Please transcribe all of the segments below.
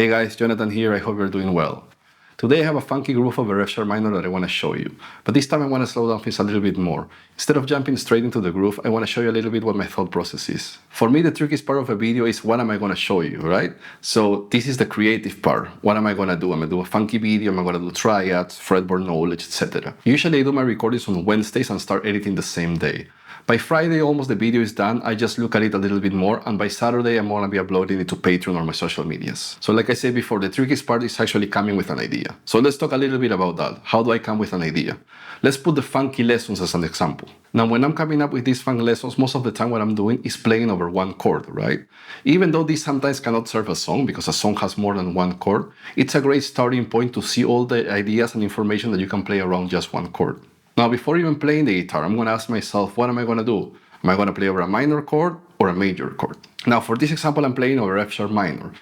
Hey guys, Jonathan here, I hope you're doing well. Today I have a funky groove of a F sharp minor that I want to show you, but this time I want to slow down things a little bit more. Instead of jumping straight into the groove, I want to show you a little bit what my thought process is. For me, the trickiest part of a video is what am I going to show you, right? So this is the creative part. What am I going to do? I'm going to do a funky video, I'm going to do triads, fretboard knowledge, etc. Usually I do my recordings on Wednesdays and start editing the same day. By Friday, almost the video is done. I just look at it a little bit more, and by Saturday, I'm gonna be uploading it to Patreon or my social medias. So like I said before, the trickiest part is actually coming with an idea. So let's talk a little bit about that. How do I come with an idea? Let's put the funky lessons as an example. Now, when I'm coming up with these funk lessons, most of the time what I'm doing is playing over one chord, right? Even though this sometimes cannot serve a song because a song has more than one chord, it's a great starting point to see all the ideas and information that you can play around just one chord. Now, before even playing the guitar, I'm going to ask myself, what am I going to do? Am I going to play over a minor chord or a major chord? Now, for this example, I'm playing over F sharp minor.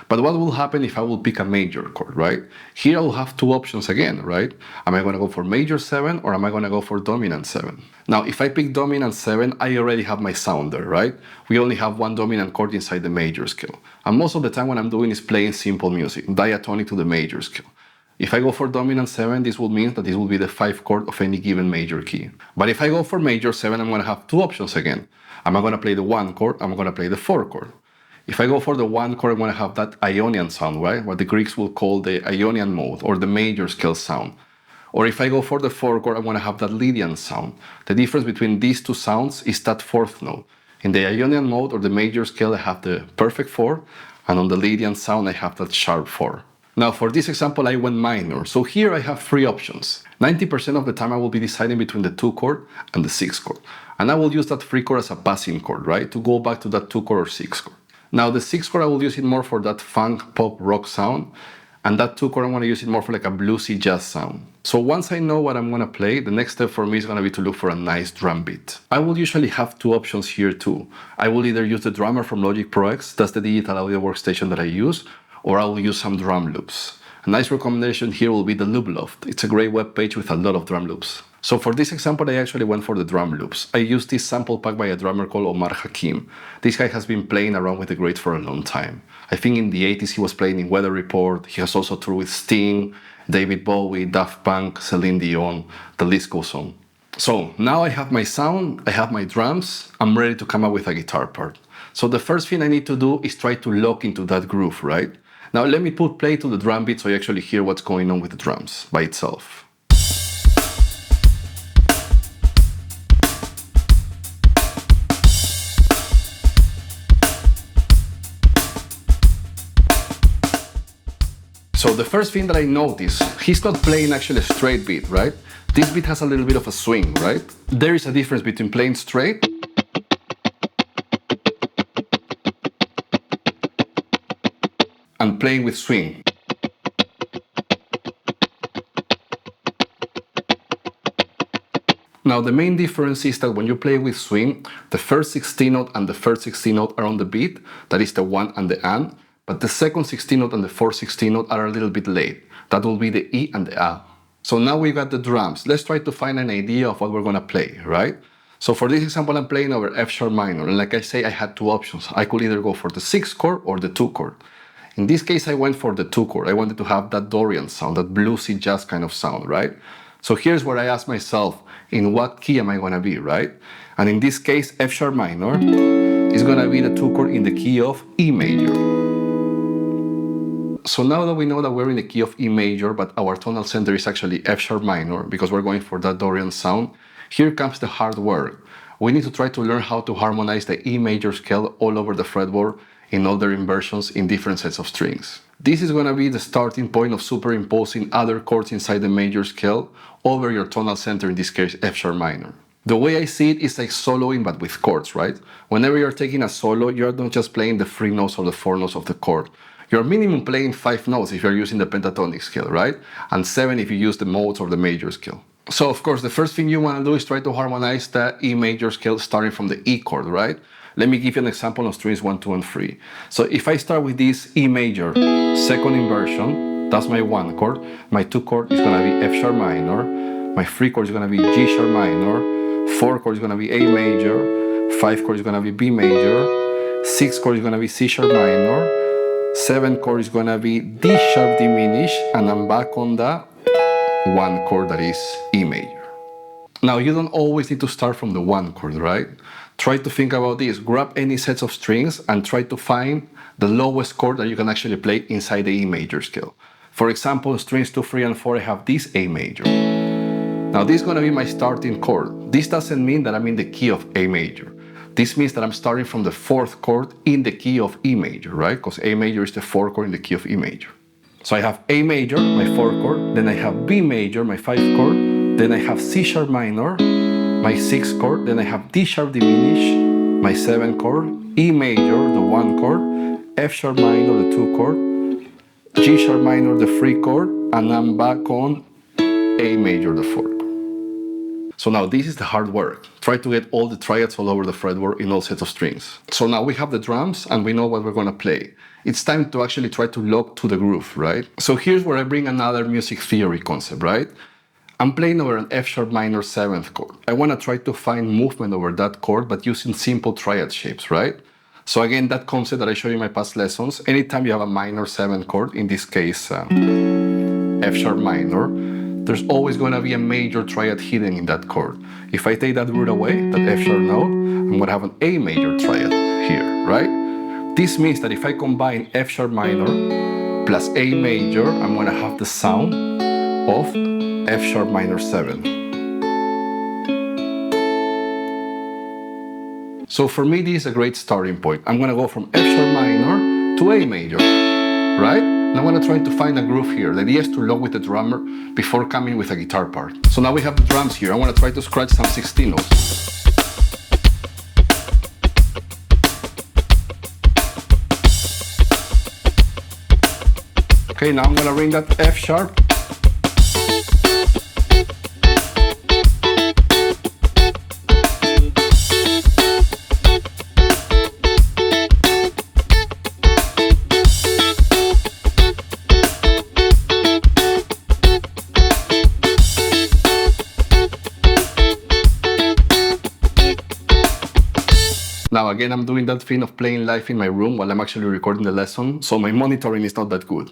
But what will happen if I will pick a major chord, right? Here I will have two options again, right? Am I going to go for major 7 or am I going to go for dominant 7? Now, if I pick dominant 7, I already have my sound there, right? We only have one dominant chord inside the major scale. And most of the time what I'm doing is playing simple music, diatonic to the major scale. If I go for dominant 7, this will mean that this will be the 5th chord of any given major key. But if I go for major 7, I'm going to have two options again. Am I going to play the 1 chord? I'm going to play the 4 chord. If I go for the 1 chord, I'm going to have that Ionian sound, right? What the Greeks will call the Ionian mode or the major scale sound. Or if I go for the 4 chord, I'm going to have that Lydian sound. The difference between these two sounds is that 4th note. In the Ionian mode or the major scale, I have the perfect 4, and on the Lydian sound, I have that sharp 4. Now, for this example, I went minor. So here I have three options. 90% of the time I will be deciding between the 2 chord and the 6 chord. And I will use that 3 chord as a passing chord, right? To go back to that 2 chord or 6 chord. Now, the 6 chord, I will use it more for that funk, pop, rock sound. And that 2 chord, I'm going to use it more for like a bluesy jazz sound. So once I know what I'm going to play, the next step for me is going to be to look for a nice drum beat. I will usually have two options here too. I will either use the drummer from Logic Pro X, that's the digital audio workstation that I use, or I will use some drum loops. A nice recommendation here will be the Loop Loft. It's a great web page with a lot of drum loops. So for this example, I actually went for the drum loops. I used this sample pack by a drummer called Omar Hakim. This guy has been playing around with the greats for a long time. I think in the 80s he was playing in Weather Report. He has also toured with Sting, David Bowie, Daft Punk, Celine Dion. The list goes on. So now I have my sound, I have my drums, I'm ready to come up with a guitar part. So the first thing I need to do is try to lock into that groove, right? Now let me put play to the drum beat so you actually hear what's going on with the drums by itself. So the first thing that I notice, he's not playing actually a straight beat, right? This beat has a little bit of a swing, right? There is a difference between playing straight and playing with swing. Now the main difference is that when you play with swing, the first 16 note and the first 16 note are on the beat, that is the 1 and the and, but the second 16 note and the fourth 16 note are a little bit late. That will be the E and the A. So now we got the drums. Let's try to find an idea of what we're gonna play, right? So for this example, I'm playing over F sharp minor, and like I say, I had two options. I could either go for the 6 chord or the 2 chord. In this case, I went for the 2 chord. I wanted to have that Dorian sound, that bluesy jazz kind of sound, right? So here's where I ask myself, in what key am I gonna be, right? And in this case, F sharp minor is gonna be the 2 chord in the key of E major. So now that we know that we're in the key of E major, but our tonal center is actually F sharp minor because we're going for that Dorian sound, here comes the hard work. We need to try to learn how to harmonize the E major scale all over the fretboard in all their inversions in different sets of strings. This is going to be the starting point of superimposing other chords inside the major scale over your tonal center, in this case F sharp minor. The way I see it is like soloing but with chords, right? Whenever you're taking a solo, you're not just playing the 3 notes or the 4 notes of the chord. You're minimum playing 5 notes if you're using the pentatonic scale, right? And 7 if you use the modes or the major scale. So of course, the first thing you want to do is try to harmonize the E major scale starting from the E chord, right? Let me give you an example on strings 1, 2, and 3. So if I start with this E major, second inversion, that's my 1 chord. My 2 chord is gonna be F sharp minor. My 3 chord is gonna be G sharp minor. 4 chord is gonna be A major. 5 chord is gonna be B major. 6 chord is gonna be C sharp minor. 7th chord is gonna be D sharp diminished, and I'm back on the 1 chord that is E major. Now, you don't always need to start from the 1 chord, right? Try to think about this. Grab any sets of strings and try to find the lowest chord that you can actually play inside the E major scale. For example, strings 2, 3, and 4, I have this A major. Now, this is going to be my starting chord. This doesn't mean that I'm in the key of A major. This means that I'm starting from the 4th chord in the key of E major, right? Because A major is the 4th chord in the key of E major. So I have A major, my 4th chord, then I have B major, my 5th chord, then I have C sharp minor, my 6th chord, then I have D sharp diminished, my 7th chord, E major, the 1 chord, F sharp minor, the 2 chord, G sharp minor, the 3 chord, and I'm back on A major, the 4th. So now this is the hard work. Try to get all the triads all over the fretboard in all sets of strings. So now we have the drums and we know what we're gonna play. It's time to actually try to lock to the groove, right? So here's where I bring another music theory concept, right? I'm playing over an F sharp minor 7th chord. I wanna try to find movement over that chord, but using simple triad shapes, right? So again, that concept that I showed you in my past lessons, anytime you have a minor 7th chord, in this case, F sharp minor, there's always going to be a major triad hidden in that chord. If I take that root away, that F sharp note, I'm going to have an A major triad here, right? This means that if I combine F sharp minor plus A major, I'm going to have the sound of F sharp minor 7. So for me, this is a great starting point. I'm going to go from F sharp minor to A major, right? And I want to try to find a groove here. The idea is to lock with the drummer before coming with a guitar part. So now we have the drums here. I want to try to scratch some 16 notes. Okay, now I'm going to ring that F sharp. Now again, I'm doing that thing of playing live in my room while I'm actually recording the lesson, so my monitoring is not that good.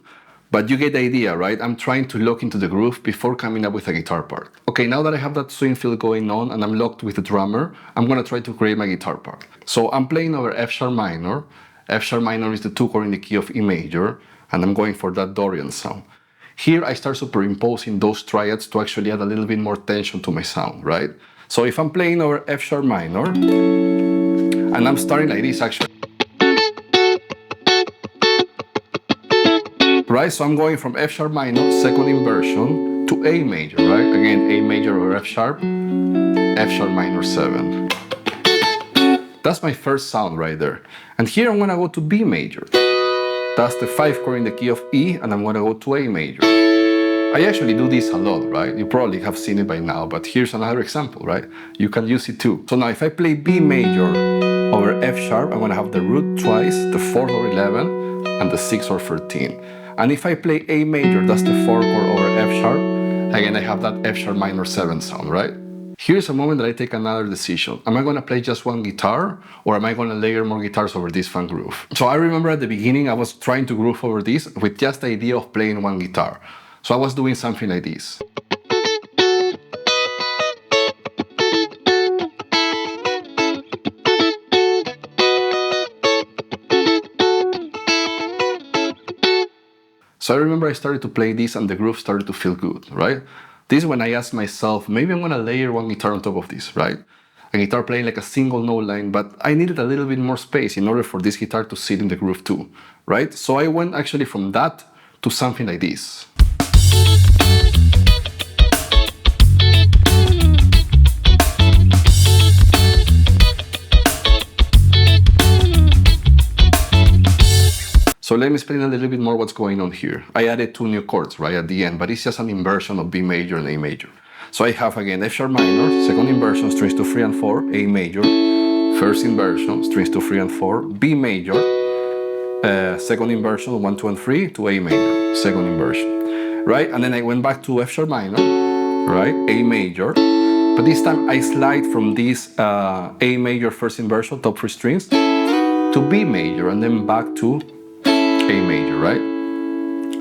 But you get the idea, right? I'm trying to lock into the groove before coming up with a guitar part. Okay, now that I have that swing feel going on and I'm locked with the drummer, I'm gonna try to create my guitar part. So I'm playing over F sharp minor. F sharp minor is the 2 chord in the key of E major, and I'm going for that Dorian sound. Here I start superimposing those triads to actually add a little bit more tension to my sound, right? So if I'm playing over F sharp minor, and I'm starting like this actually. Right, so I'm going from F sharp minor, 2nd inversion, to A major, right? Again, A major over F sharp minor 7. That's my first sound right there. And here I'm gonna go to B major. That's the 5th chord in the key of E, and I'm gonna go to A major. I actually do this a lot, right? You probably have seen it by now, but here's another example, right? You can use it too. So now if I play B major over F sharp, I'm gonna have the root twice, the 4th or 11, and the 6th or 13. And if I play A major, that's the 4th chord over F sharp, again I have that F sharp minor 7 sound, right? Here's a moment that I take another decision. Am I gonna play just one guitar, or am I gonna layer more guitars over this fun groove? So I remember at the beginning I was trying to groove over this with just the idea of playing one guitar. So I was doing something like this. So I remember I started to play this and the groove started to feel good, right? This is when I asked myself, maybe I'm gonna layer one guitar on top of this, right? A guitar playing like a single note line, but I needed a little bit more space in order for this guitar to sit in the groove too, right? So I went actually from that to something like this. So let me explain a little bit more what's going on here. I added 2 new chords right at the end, but it's just an inversion of B major and A major. So I have again F sharp minor, 2nd inversion, strings 2, 3, and 4, A major, 1st inversion, strings 2, 3, and 4, B major, 2nd inversion, 1, 2, and 3 to A major, 2nd inversion, right? And then I went back to F sharp minor, right? A major, but this time I slide from this A major 1st inversion, top 3 strings, to B major, and then back to A major, right?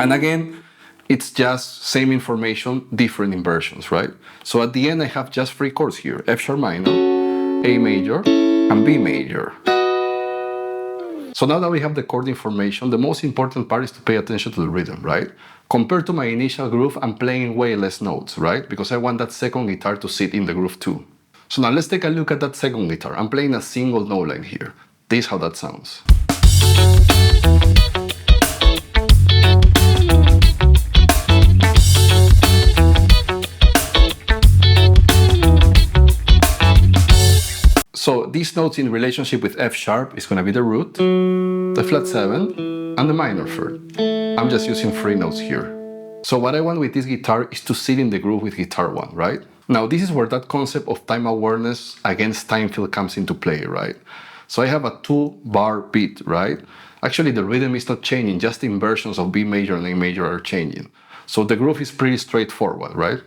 And again, it's just same information, different inversions, right? So at the end, I have just 3 chords here: F sharp minor, A major, and B major. So now that we have the chord information, the most important part is to pay attention to the rhythm, right? Compared to my initial groove, I'm playing way less notes, right? Because I want that second guitar to sit in the groove too. So now let's take a look at that second guitar. I'm playing a single note line here. This is how that sounds. So these notes in relationship with F sharp is going to be the root, the flat 7, and the minor 3rd. I'm just using 3 notes here. So what I want with this guitar is to sit in the groove with guitar 1, right? Now this is where that concept of time awareness against time field comes into play, right? So I have a 2-bar beat, right? Actually the rhythm is not changing, just the inversions of B major and A major are changing. So the groove is pretty straightforward, right?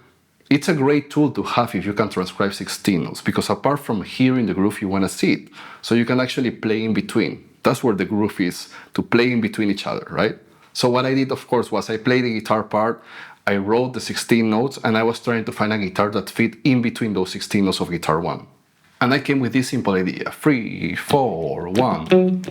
It's a great tool to have if you can transcribe 16 notes, because apart from hearing the groove, you want to see it. So you can actually play in between. That's where the groove is, to play in between each other, right? So what I did, of course, was I played the guitar part, I wrote the 16 notes, and I was trying to find a guitar that fit in between those 16 notes of guitar 1. And I came with this simple idea: 3, 4, 1.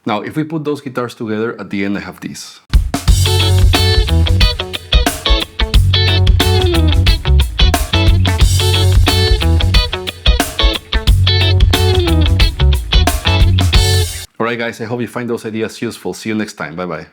Now, if we put those guitars together, at the end I have this. Alright guys, I hope you find those ideas useful. See you next time. Bye bye.